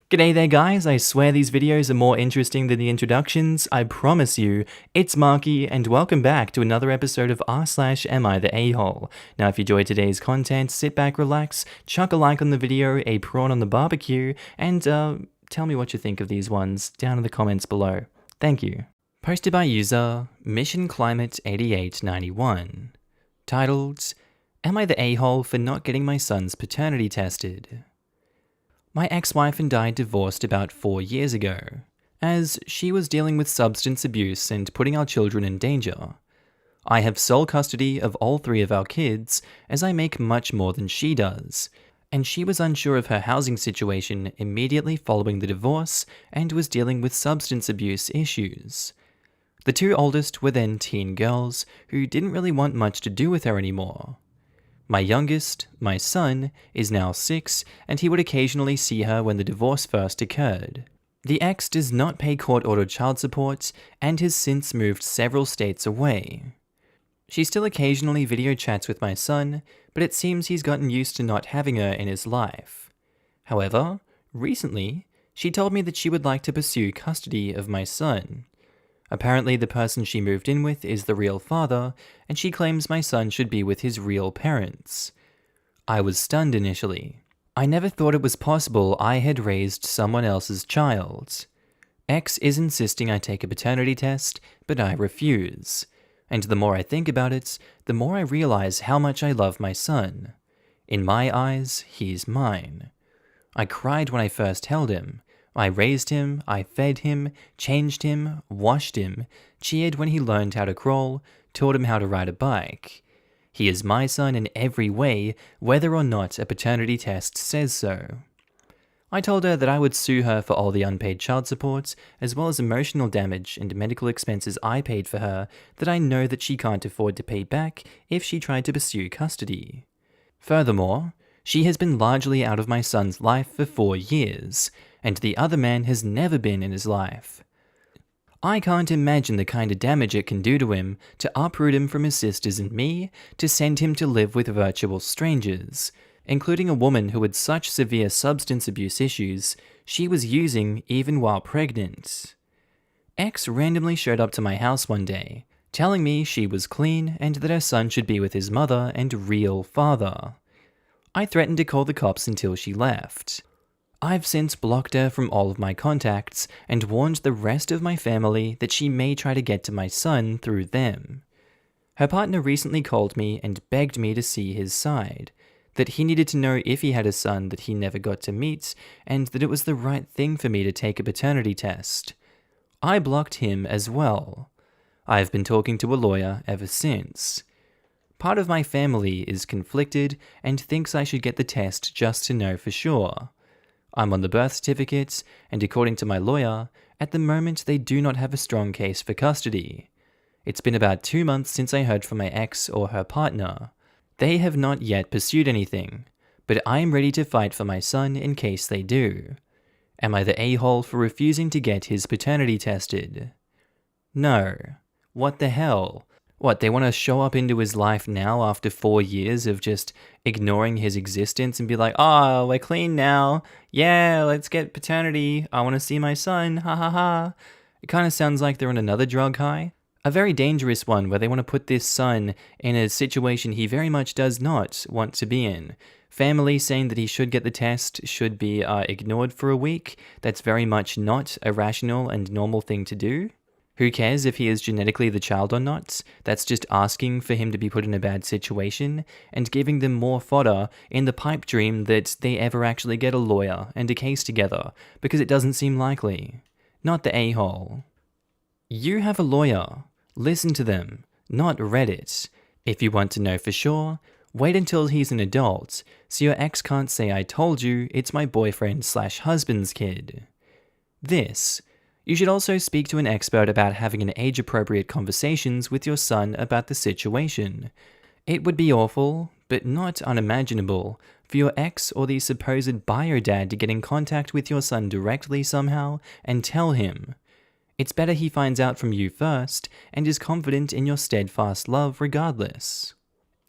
G'day there guys, I swear these videos are more interesting than the introductions, I promise you. It's Markee, and welcome back to another episode of r/AmiTheA. Now if you enjoyed today's content, sit back, relax, chuck a like on the video, a prawn on the barbecue, and tell me what you think of these ones down in the comments below. Thank you. Posted by user Mission Climate 8891. Titled, Am I the a-hole for not getting my son's paternity tested? My ex-wife and I divorced about 4 years ago, as she was dealing with substance abuse and putting our children in danger. I have sole custody of all 3 of our kids, as I make much more than she does, and she was unsure of her housing situation immediately following the divorce and was dealing with substance abuse issues. The 2 oldest were then teen girls who didn't really want much to do with her anymore. My youngest, my son, is now 6, and he would occasionally see her when the divorce first occurred. The ex does not pay court-ordered child support and has since moved several states away. She still occasionally video chats with my son, but it seems he's gotten used to not having her in his life. However, recently, she told me that she would like to pursue custody of my son. Apparently the person she moved in with is the real father, and she claims my son should be with his real parents. I was stunned initially. I never thought it was possible I had raised someone else's child. X is insisting I take a paternity test, but I refuse. And the more I think about it, the more I realize how much I love my son. In my eyes, he's mine. I cried when I first held him. I raised him, I fed him, changed him, washed him, cheered when he learned how to crawl, taught him how to ride a bike. He is my son in every way, whether or not a paternity test says so. I told her that I would sue her for all the unpaid child support, as well as emotional damage and medical expenses I paid for her that I know that she can't afford to pay back if she tried to pursue custody. Furthermore, she has been largely out of my son's life for 4 years, and the other man has never been in his life. I can't imagine the kind of damage it can do to him to uproot him from his sisters and me, to send him to live with virtual strangers, including a woman who had such severe substance abuse issues she was using even while pregnant. X randomly showed up to my house one day, telling me she was clean and that her son should be with his mother and real father. I threatened to call the cops until she left. I've since blocked her from all of my contacts and warned the rest of my family that she may try to get to my son through them. Her partner recently called me and begged me to see his side, that he needed to know if he had a son that he never got to meet, and that it was the right thing for me to take a paternity test. I blocked him as well. I've been talking to a lawyer ever since. Part of my family is conflicted and thinks I should get the test just to know for sure. I'm on the birth certificate, and according to my lawyer, at the moment they do not have a strong case for custody. It's been about 2 months since I heard from my ex or her partner. They have not yet pursued anything, but I am ready to fight for my son in case they do. Am I the a-hole for refusing to get his paternity tested? No. What the hell? What, they want to show up into his life now after 4 years of just ignoring his existence and be like, oh, we're clean now. Yeah, let's get paternity. I want to see my son. Ha ha ha. It kind of sounds like they're on another drug high. A very dangerous one where they want to put this son in a situation he very much does not want to be in. Family saying that he should get the test should be ignored for a week. That's very much not a rational and normal thing to do. Who cares if he is genetically the child or not? That's just asking for him to be put in a bad situation and giving them more fodder in the pipe dream that they ever actually get a lawyer and a case together, because it doesn't seem likely. Not the a-hole. You have a lawyer. Listen to them, not Reddit. If you want to know for sure, wait until he's an adult, so your ex can't say I told you it's my boyfriend/husband's kid. You should also speak to an expert about having an age-appropriate conversations with your son about the situation. It would be awful, but not unimaginable, for your ex or the supposed bio-dad to get in contact with your son directly somehow and tell him. It's better he finds out from you first and is confident in your steadfast love regardless.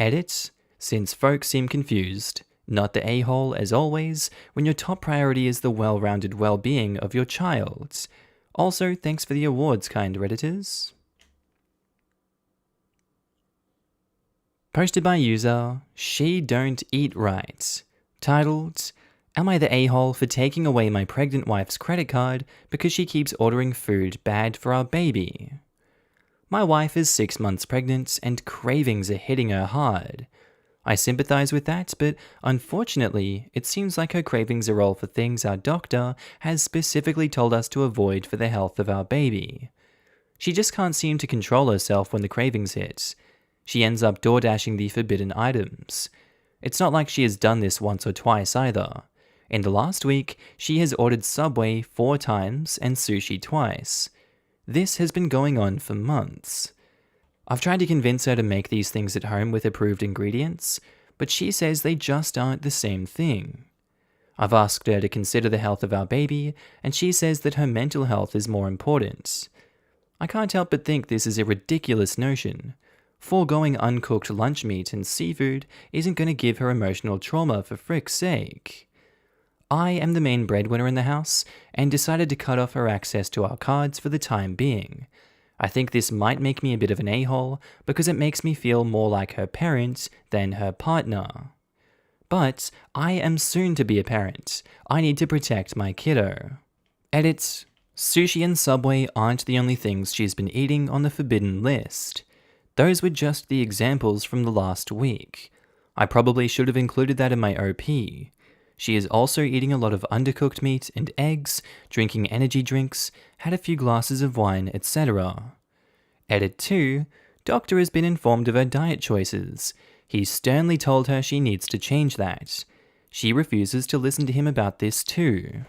Edit, since folks seem confused, Not the a-hole, as always, when your top priority is the well-rounded well-being of your child. Also, thanks for the awards, kind Redditors. Posted by user She Don't Eat Right. Titled, Am I the a-hole for taking away my pregnant wife's credit card because she keeps ordering food bad for our baby? My wife is 6 months pregnant and cravings are hitting her hard. I sympathize with that, but unfortunately, it seems like her cravings are all for things our doctor has specifically told us to avoid for the health of our baby. She just can't seem to control herself when the cravings hit. She ends up door dashing the forbidden items. It's not like she has done this once or twice either. In the last week, she has ordered Subway 4 times and sushi twice. This has been going on for months. I've tried to convince her to make these things at home with approved ingredients, but she says they just aren't the same thing. I've asked her to consider the health of our baby, and she says that her mental health is more important. I can't help but think this is a ridiculous notion. Foregoing uncooked lunch meat and seafood isn't going to give her emotional trauma for frick's sake. I am the main breadwinner in the house, and decided to cut off her access to our cards for the time being. I think this might make me a bit of an a-hole because it makes me feel more like her parent than her partner. But I am soon to be a parent. I need to protect my kiddo. Edit. Sushi and Subway aren't the only things she's been eating on the forbidden list. Those were just the examples from the last week. I probably should have included that in my OP. She is also eating a lot of undercooked meat and eggs, drinking energy drinks, had a few glasses of wine, etc. Edit 2. Doctor has been informed of her diet choices. He sternly told her she needs to change that. She refuses to listen to him about this too.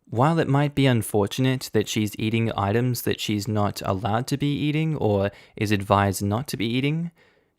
While it might be unfortunate that she's eating items that she's not allowed to be eating or is advised not to be eating,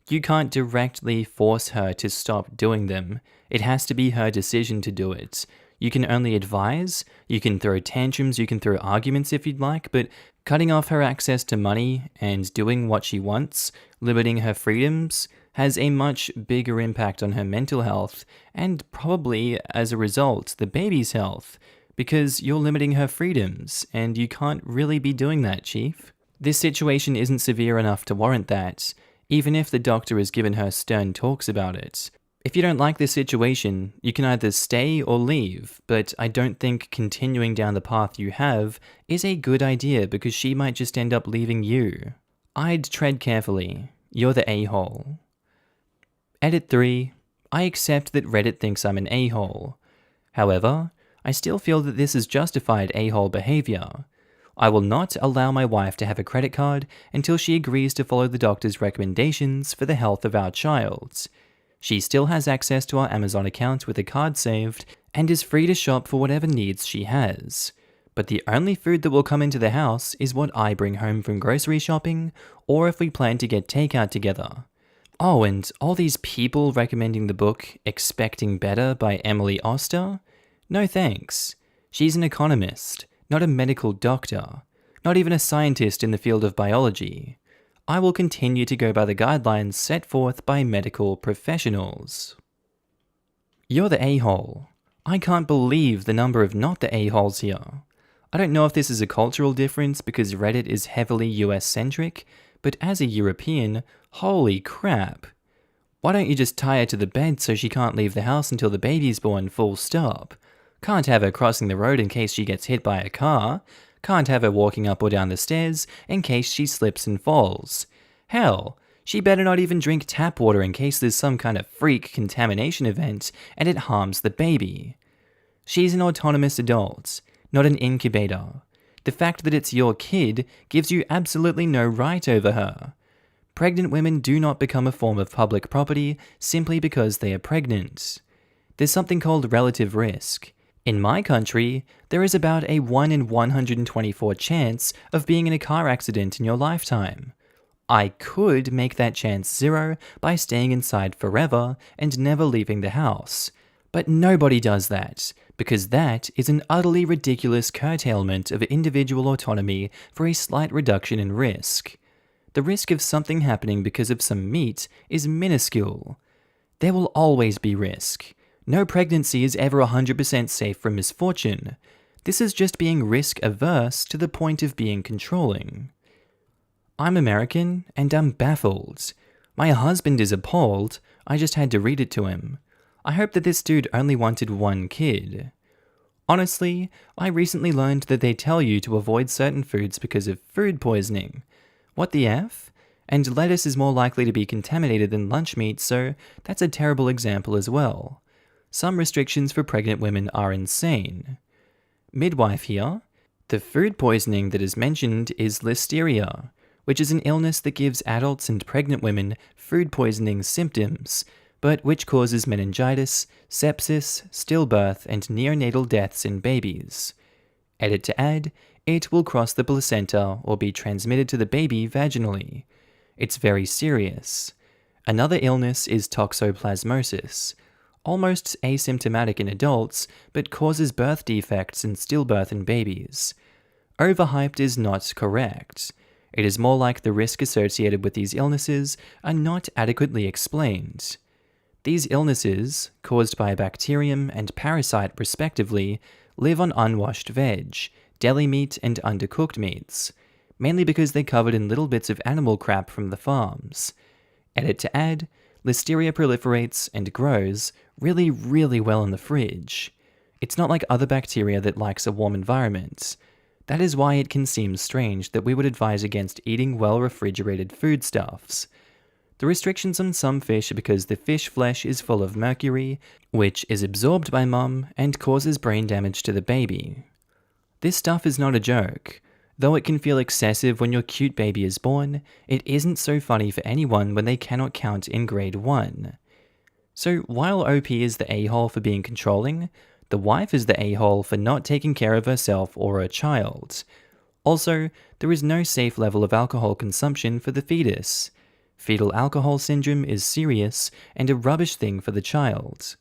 you can't directly force her to stop doing them. It has to be her decision to do it. You can only advise, you can throw tantrums, you can throw arguments if you'd like, but cutting off her access to money and doing what she wants, limiting her freedoms, has a much bigger impact on her mental health and probably, as a result, the baby's health, because you're limiting her freedoms and you can't really be doing that, Chief. This situation isn't severe enough to warrant that, even if the doctor has given her stern talks about it. If you don't like this situation, you can either stay or leave, but I don't think continuing down the path you have is a good idea because she might just end up leaving you. I'd tread carefully. You're the a-hole. Edit 3. I accept that Reddit thinks I'm an a-hole. However, I still feel that this is justified a-hole behavior. I will not allow my wife to have a credit card until she agrees to follow the doctor's recommendations for the health of our child. She still has access to our Amazon account with a card saved and is free to shop for whatever needs she has. But the only food that will come into the house is what I bring home from grocery shopping or if we plan to get takeout together. Oh, and all these people recommending the book Expecting Better by Emily Oster? No thanks. She's an economist, not a medical doctor, not even a scientist in the field of biology. I will continue to go by the guidelines set forth by medical professionals. You're the a-hole. I can't believe the number of not the a-holes here. I don't know if this is a cultural difference because Reddit is heavily US-centric, but as a European, holy crap. Why don't you just tie her to the bed so she can't leave the house until the baby's born, full stop? Can't have her crossing the road in case she gets hit by a car. Can't have her walking up or down the stairs in case she slips and falls. Hell, she better not even drink tap water in case there's some kind of freak contamination event and it harms the baby. She's an autonomous adult, not an incubator. The fact that it's your kid gives you absolutely no right over her. Pregnant women do not become a form of public property simply because they are pregnant. There's something called relative risk. In my country, there is about a 1 in 124 chance of being in a car accident in your lifetime. I could make that chance 0 by staying inside forever and never leaving the house. But nobody does that, because that is an utterly ridiculous curtailment of individual autonomy for a slight reduction in risk. The risk of something happening because of some meat is minuscule. There will always be risk. No pregnancy is ever 100% safe from misfortune. This is just being risk averse to the point of being controlling. I'm American and I'm baffled. My husband is appalled. I just had to read it to him. I hope that this dude only wanted one kid. Honestly, I recently learned that they tell you to avoid certain foods because of food poisoning. What the F? And lettuce is more likely to be contaminated than lunch meat, so that's a terrible example as well. Some restrictions for pregnant women are insane. Midwife here. The food poisoning that is mentioned is listeria, which is an illness that gives adults and pregnant women food poisoning symptoms, but which causes meningitis, sepsis, stillbirth, and neonatal deaths in babies. Edit to add, it will cross the placenta or be transmitted to the baby vaginally. It's very serious. Another illness is toxoplasmosis, almost asymptomatic in adults, but causes birth defects and stillbirth in babies. Overhyped is not correct. It is more like the risk associated with these illnesses are not adequately explained. These illnesses, caused by a bacterium and parasite respectively, live on unwashed veg, deli meat, and undercooked meats, mainly because they're covered in little bits of animal crap from the farms. Edit to add, listeria proliferates and grows really, really well in the fridge. It's not like other bacteria that likes a warm environment. That is why it can seem strange that we would advise against eating well-refrigerated foodstuffs. The restrictions on some fish are because the fish flesh is full of mercury, which is absorbed by mum and causes brain damage to the baby. This stuff is not a joke. Though it can feel excessive when your cute baby is born, it isn't so funny for anyone when they cannot count in grade 1. So while OP is the a-hole for being controlling, the wife is the a-hole for not taking care of herself or her child. Also, there is no safe level of alcohol consumption for the fetus. Fetal alcohol syndrome is serious and a rubbish thing for the child.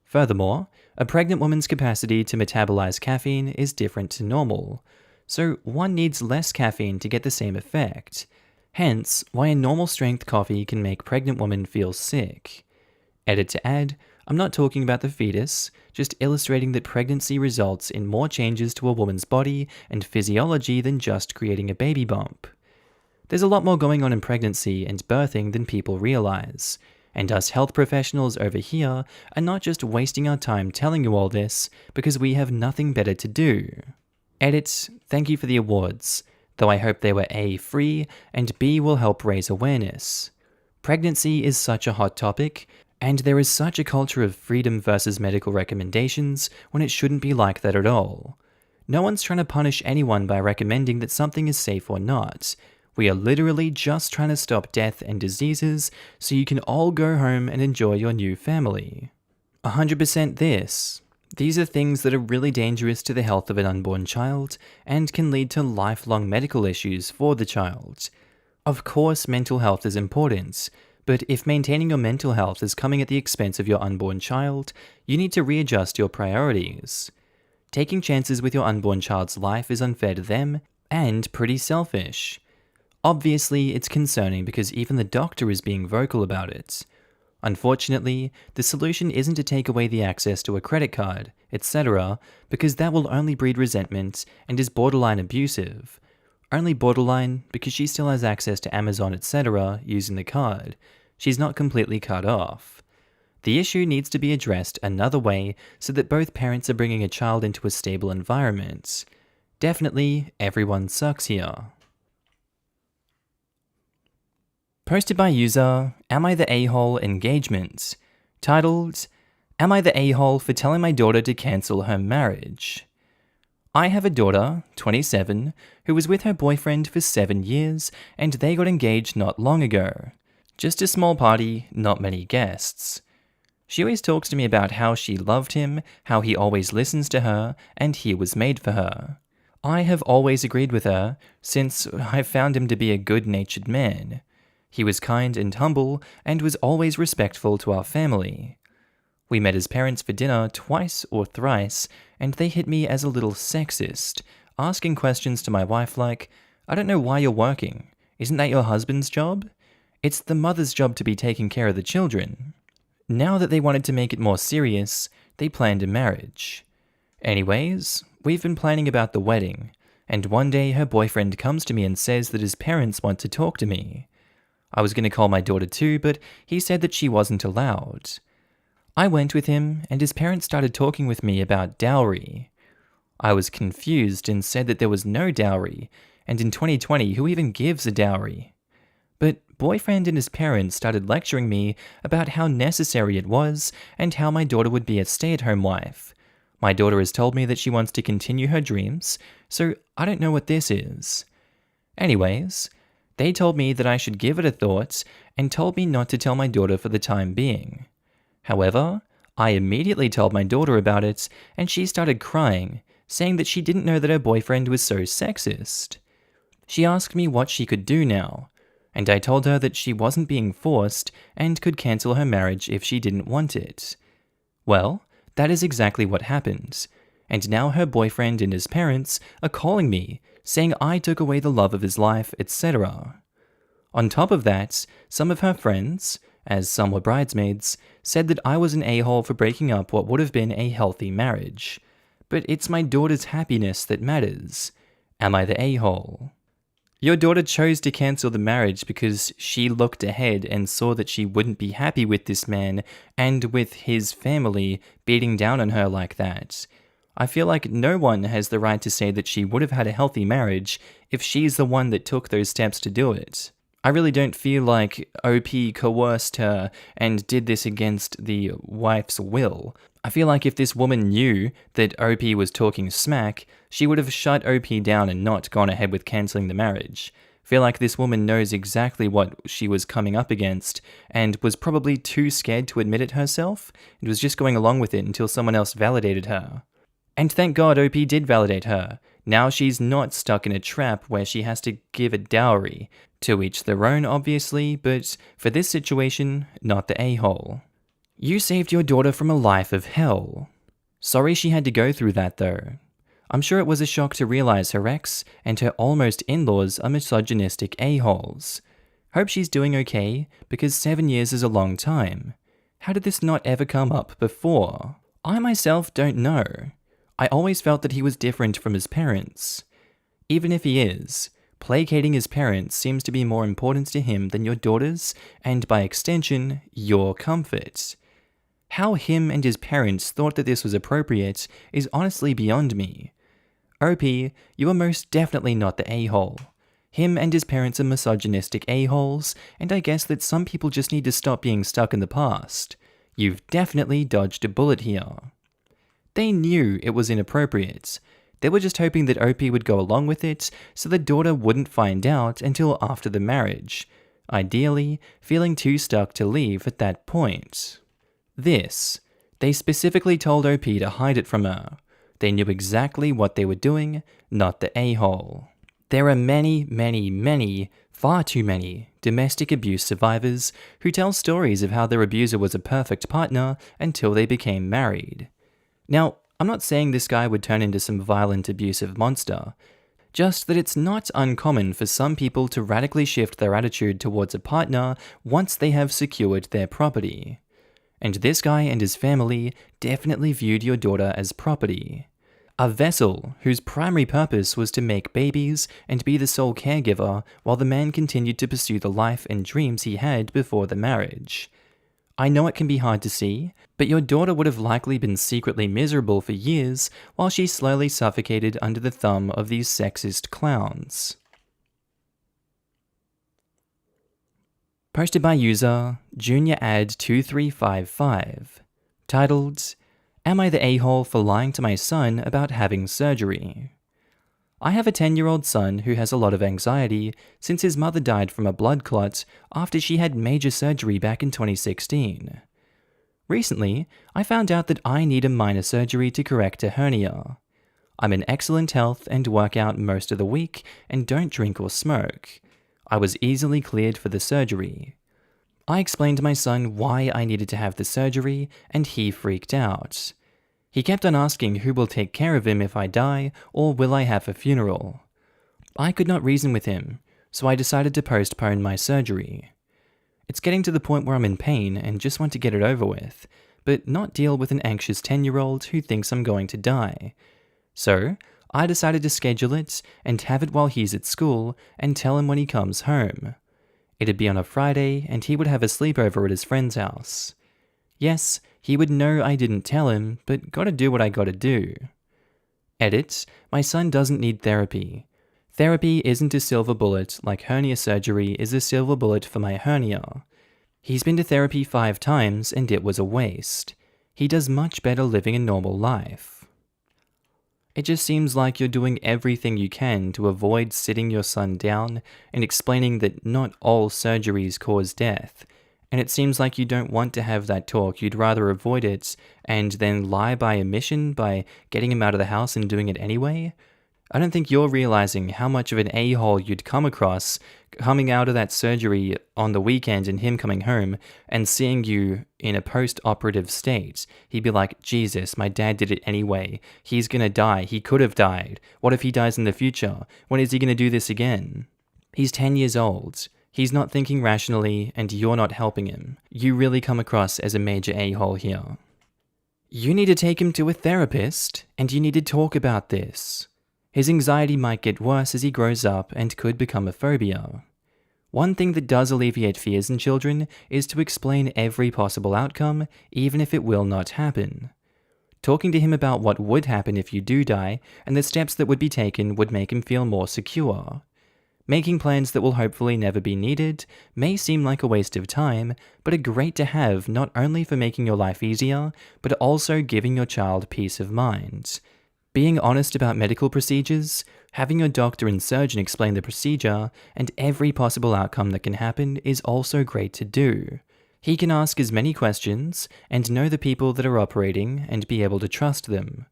Furthermore, a pregnant woman's capacity to metabolize caffeine is different to normal, so one needs less caffeine to get the same effect. Hence, why a normal strength coffee can make pregnant women feel sick. Edit to add, I'm not talking about the fetus, just illustrating that pregnancy results in more changes to a woman's body and physiology than just creating a baby bump. There's a lot more going on in pregnancy and birthing than people realize, and us health professionals over here are not just wasting our time telling you all this because we have nothing better to do. Edit, thank you for the awards, though I hope they were A, free, and B, will help raise awareness. Pregnancy is such a hot topic, and there is such a culture of freedom versus medical recommendations when it shouldn't be like that at all. No one's trying to punish anyone by recommending that something is safe or not. We are literally just trying to stop death and diseases so you can all go home and enjoy your new family. 100% this. These are things that are really dangerous to the health of an unborn child and can lead to lifelong medical issues for the child. Of course, mental health is important, but if maintaining your mental health is coming at the expense of your unborn child, you need to readjust your priorities. Taking chances with your unborn child's life is unfair to them and pretty selfish. Obviously, it's concerning because even the doctor is being vocal about it. Unfortunately, the solution isn't to take away the access to a credit card, etc., because that will only breed resentment and is borderline abusive. Only borderline because she still has access to Amazon, etc., using the card. She's not completely cut off. The issue needs to be addressed another way so that both parents are bringing a child into a stable environment. Definitely, everyone sucks here. Posted by user AmiTheA Engagement, titled, Am I the a-hole for telling my daughter to cancel her marriage? I have a daughter, 27, who was with her boyfriend for 7 years, and they got engaged not long ago. Just a small party, not many guests. She always talks to me about how she loved him, how he always listens to her, and he was made for her. I have always agreed with her, since I found him to be a good-natured man. He was kind and humble, and was always respectful to our family. We met his parents for dinner twice or thrice, and they hit me as a little sexist, asking questions to my wife like, I don't know why you're working. Isn't that your husband's job? It's the mother's job to be taking care of the children. Now that they wanted to make it more serious, they planned a marriage. Anyways, we've been planning about the wedding, and one day her boyfriend comes to me and says that his parents want to talk to me. I was going to call my daughter too, but he said that she wasn't allowed. I went with him, and his parents started talking with me about dowry. I was confused and said that there was no dowry, and in 2020, who even gives a dowry? But boyfriend and his parents started lecturing me about how necessary it was and how my daughter would be a stay-at-home wife. My daughter has told me that she wants to continue her dreams, so I don't know what this is. Anyways, they told me that I should give it a thought and told me not to tell my daughter for the time being. However, I immediately told my daughter about it and she started crying, saying that she didn't know that her boyfriend was so sexist. She asked me what she could do now, and I told her that she wasn't being forced and could cancel her marriage if she didn't want it. Well, that is exactly what happened, and now her boyfriend and his parents are calling me, saying I took away the love of his life, etc. On top of that, some of her friends, as some were bridesmaids, said that I was an a-hole for breaking up what would have been a healthy marriage. But it's my daughter's happiness that matters. Am I the a-hole? Your daughter chose to cancel the marriage because she looked ahead and saw that she wouldn't be happy with this man and with his family beating down on her like that. I feel like no one has the right to say that she would have had a healthy marriage if she's the one that took those steps to do it. I really don't feel like OP coerced her and did this against the wife's will. I feel like if this woman knew that OP was talking smack, she would have shut OP down and not gone ahead with cancelling the marriage. I feel like this woman knows exactly what she was coming up against and was probably too scared to admit it herself and was just going along with it until someone else validated her. And thank God OP did validate her. Now she's not stuck in a trap where she has to give a dowry. To each their own, obviously, but for this situation, not the a-hole. You saved your daughter from a life of hell. Sorry she had to go through that though. I'm sure it was a shock to realize her ex and her almost in-laws are misogynistic a-holes. Hope she's doing okay, because 7 years is a long time. How did this not ever come up before? I myself don't know. I always felt that he was different from his parents. Even if he is, placating his parents seems to be more important to him than your daughter's, and by extension, your comfort. How him and his parents thought that this was appropriate is honestly beyond me. OP, you are most definitely not the a-hole. Him and his parents are misogynistic a-holes, and I guess that some people just need to stop being stuck in the past. You've definitely dodged a bullet here. They knew it was inappropriate. They were just hoping that OP would go along with it so the daughter wouldn't find out until after the marriage, ideally feeling too stuck to leave at that point. They specifically told OP to hide it from her. They knew exactly what they were doing, not the a-hole. There are many, far too many domestic abuse survivors who tell stories of how their abuser was a perfect partner until they became married. Now, I'm not saying this guy would turn into some violent, abusive monster, just that it's not uncommon for some people to radically shift their attitude towards a partner once they have secured their property. And this guy and his family definitely viewed your daughter as property. A vessel whose primary purpose was to make babies and be the sole caregiver while the man continued to pursue the life and dreams he had before the marriage. I know it can be hard to see, but your daughter would have likely been secretly miserable for years while she slowly suffocated under the thumb of these sexist clowns. Posted by user JuniorAd2355, titled, Am I the a-hole for lying to my son about having surgery? I have a 10-year-old son who has a lot of anxiety since his mother died from a blood clot after she had major surgery back in 2016. Recently, I found out that I need a minor surgery to correct a hernia. I'm in excellent health and work out most of the week and don't drink or smoke. I was easily cleared for the surgery. I explained to my son why I needed to have the surgery and he freaked out. He kept on asking who will take care of him if I die, or will I have a funeral. I could not reason with him, so I decided to postpone my surgery. It's getting to the point where I'm in pain and just want to get it over with, but not deal with an anxious 10-year-old who thinks I'm going to die. So, I decided to schedule it and have it while he's at school and tell him when he comes home. It'd be on a Friday and he would have a sleepover at his friend's house. Yes, he would know I didn't tell him, but gotta do what I gotta do. Edit, my son doesn't need therapy. Therapy isn't a silver bullet like hernia surgery is a silver bullet for my hernia. He's been to therapy 5 times and it was a waste. He does much better living a normal life. It just seems like you're doing everything you can to avoid sitting your son down and explaining that not all surgeries cause death. And it seems like you don't want to have that talk, you'd rather avoid it and then lie by omission by getting him out of the house and doing it anyway. I don't think you're realizing how much of an a-hole you'd come across coming out of that surgery on the weekend and him coming home and seeing you in a post-operative state. He'd be like, Jesus, my dad did it anyway. He's gonna die. He could have died. What if he dies in the future? When is he gonna do this again? He's 10 years old. He's not thinking rationally and you're not helping him. You really come across as a major a-hole here. You need to take him to a therapist and you need to talk about this. His anxiety might get worse as he grows up and could become a phobia. One thing that does alleviate fears in children is to explain every possible outcome, even if it will not happen. Talking to him about what would happen if you do die and the steps that would be taken would make him feel more secure. Making plans that will hopefully never be needed may seem like a waste of time, but are great to have not only for making your life easier, but also giving your child peace of mind. Being honest about medical procedures, having your doctor and surgeon explain the procedure, and every possible outcome that can happen is also great to do. He can ask as many questions, and know the people that are operating, and be able to trust them.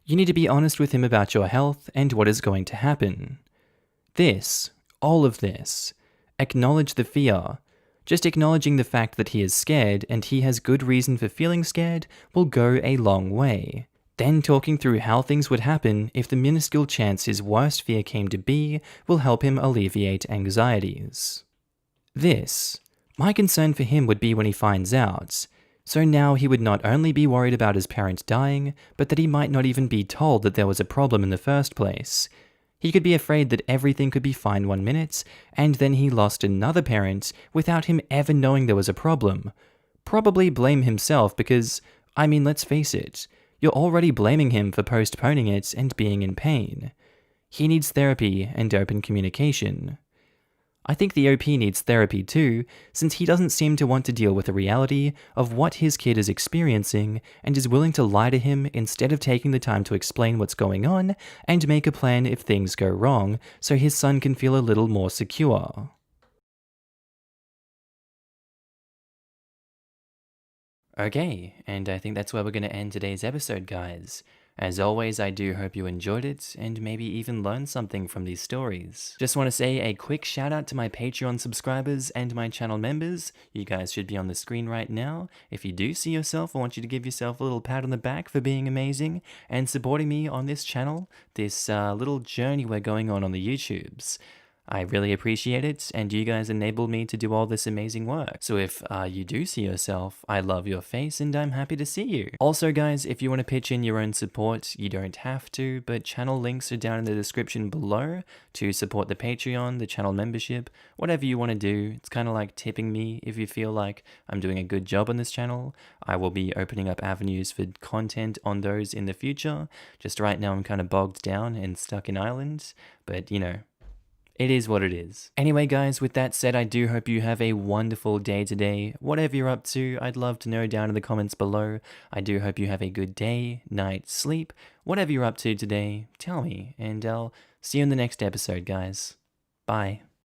You need to be honest with him about your health and what is going to happen. All of this, acknowledge the fear. Just acknowledging the fact that he is scared and he has good reason for feeling scared will go a long way. Then talking through how things would happen if the minuscule chance his worst fear came to be will help him alleviate anxieties. My concern for him would be when he finds out. So now he would not only be worried about his parent dying, but that he might not even be told that there was a problem in the first place. He could be afraid that everything could be fine 1 minute, and then he lost another parent without him ever knowing there was a problem. Probably blame himself because, let's face it, you're already blaming him for postponing it and being in pain. He needs therapy and open communication. I think the OP needs therapy too, since he doesn't seem to want to deal with the reality of what his kid is experiencing and is willing to lie to him instead of taking the time to explain what's going on and make a plan if things go wrong so his son can feel a little more secure. Okay, and I think that's where we're going to end today's episode, guys. As always, I do hope you enjoyed it, and maybe even learned something from these stories. Just want to say a quick shout out to my Patreon subscribers and my channel members. You guys should be on the screen right now. If you do see yourself, I want you to give yourself a little pat on the back for being amazing and supporting me on this channel, this little journey we're going on the YouTubes. I really appreciate it, and you guys enabled me to do all this amazing work. So if you do see yourself, I love your face and I'm happy to see you. Also guys, if you want to pitch in your own support, you don't have to, but channel links are down in the description below to support the Patreon, the channel membership, whatever you want to do. It's kind of like tipping me if you feel like I'm doing a good job on this channel. I will be opening up avenues for content on those in the future. Just right now I'm kind of bogged down and stuck in Ireland, but you know, it is what it is. Anyway guys, with that said, I do hope you have a wonderful day today. Whatever you're up to, I'd love to know down in the comments below. I do hope you have a good day, night, sleep. Whatever you're up to today, tell me, and I'll see you in the next episode, guys. Bye.